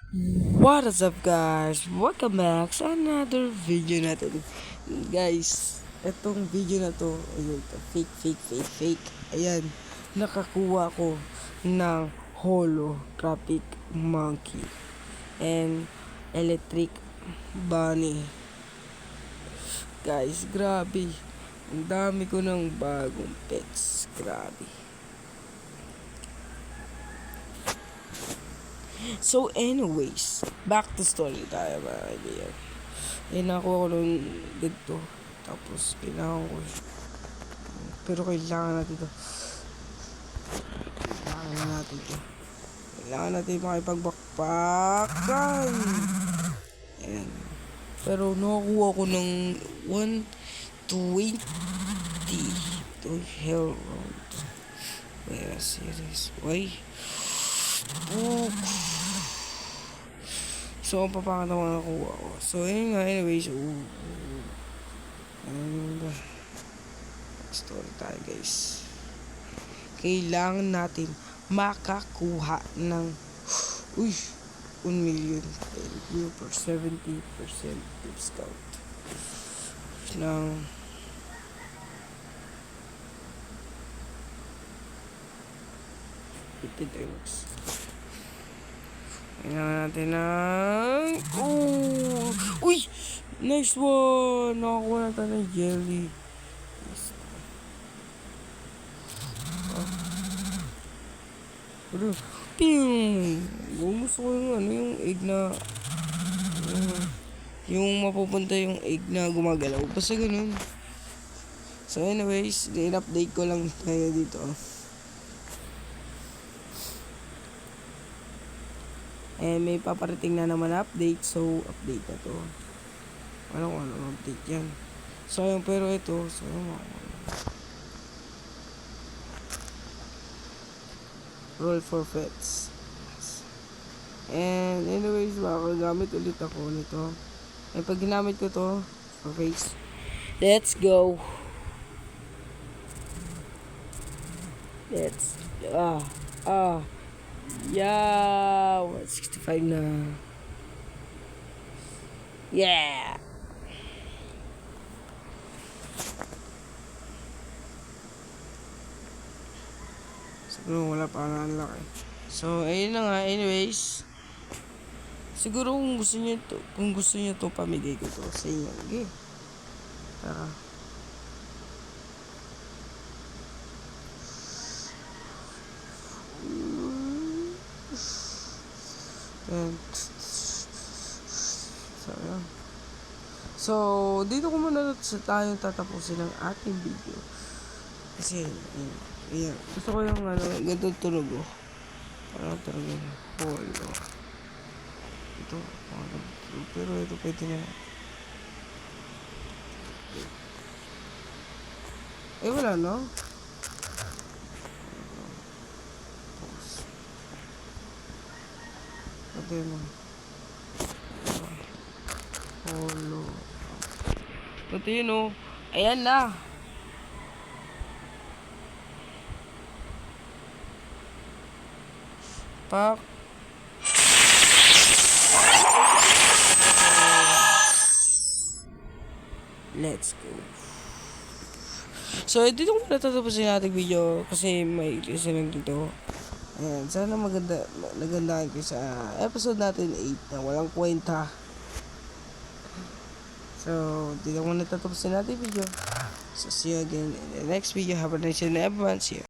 What is up guys? Welcome back sa another video natin. Guys, etong video na to, ayun, fake. Ayan, nakakuha ko ng holographic monkey and electric bunny. Guys, grabe. Ang dami ko ng bagong pets. Grabe. So anyways, back to story tayo mga kaibigan. Nakuha ko nung dito. Tapos kailangan ko. Pero kailangan natin to. Kailangan natin makipagbakbakan. Ayan. Pero nakuha ko ng 120 to hell round. Where series? Why? Oh. So, ang papakatawa na nakuha ko. So, yun nga, anyways. Story tayo, guys. Kailangan natin makakuha ng 1 million. Thank you for 70% discount. Ng $50. Kailangan natin ng... Uy! Nice one! Nakakuha na tayo ng jelly. Pero, ping! Gusto ko yung egg na... yung mapupunta yung egg na gumagalaw. Basta ganun. So anyways, in-update ko lang tayo dito. May paparating na naman update. So, update na to. Anong update yan? So, pero ito. So, roll for pets. And anyways, makagamit ulit ako nito. Pag ginamit ko to, for face. Let's go. Yeah, 165 na. Yeah. Siguro wala pa na unlock eh. So, ayun na nga. Anyways, siguro kung gusto niyo to, pamigay ko to sa inyo. Okay. Tara. So, dito ko muna tayo tatapusin ang ating video. Kasi, ayan. Gusto ko yung ganito tunog oh. Parang tunog yung holo. Ito, pero ito pwede na. Wala no? Ito yun. Holo. Ito yun oh. Ayan na. Pak. Let's go. So, dito ko muna tatapusin natin video kasi may isa lang dito. Ayan, sana nagandahan ko sa episode natin 8 na walang kwenta. So, dito ko muna tatapusin natin video. So, see you again in the next video. Have a nice day everyone. See you.